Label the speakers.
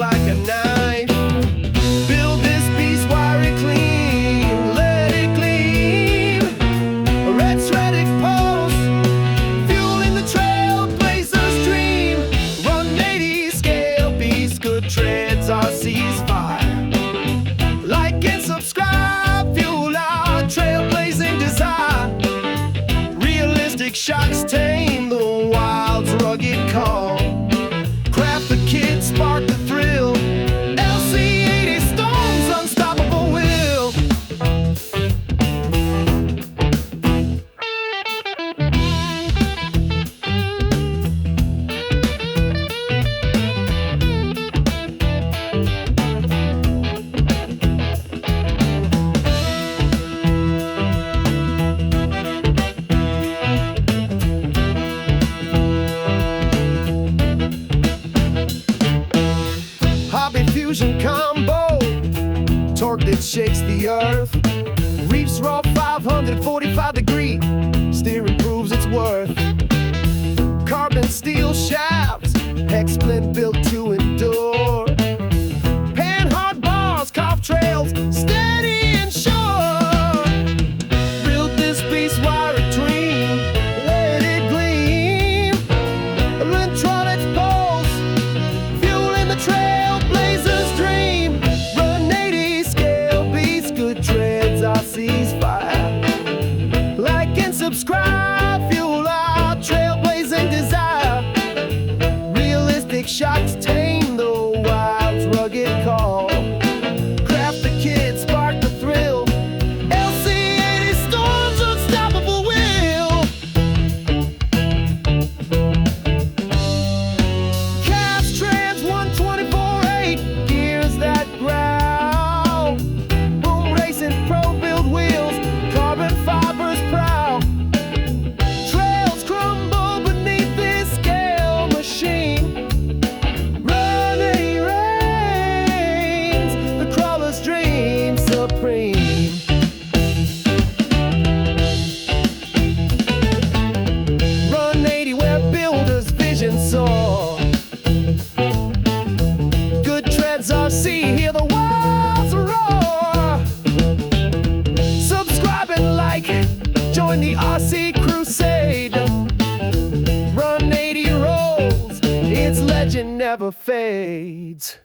Speaker 1: like a knife. Build this beast, wire it clean, let it gleam. A red threaded post, fueling the trailblazer's dream. Run 80 scale beast, good treads, RC's fire. Like and subscribe, fuel our trailblazing desire. Realistic shots tame the wild's rugged call. Craft the kid, spark the thrill. LC-80 Storm's unstoppable will. Fusion combo, torque that shakes the earth. Reefs raw 545-degree, steering proves its worth. Carbon steel shafts, hex splint built to endure. Pan hard bars, carved trails, steady and sure. Build this beast, wire it tween, let it gleam. Electronics pulse, fueling the trail. RC's fire. Like and subscribe, fuel our trailblazing desire. Realistic shots tame the wild's rugged call. Craft the kid, spark the thrill. LC-80 Storm's unstoppable will. Cast trans 124/8, gears that growl. Boom racing pro wheels, carbon fibers proud. Trails crumble beneath this scale machine. Running reigns, the crawler's dream supreme. Run 80 where builders' vision soar. Good treads RC, hear the walls roar. Join the RC crusade. Run 80 rolls, its legend never fades.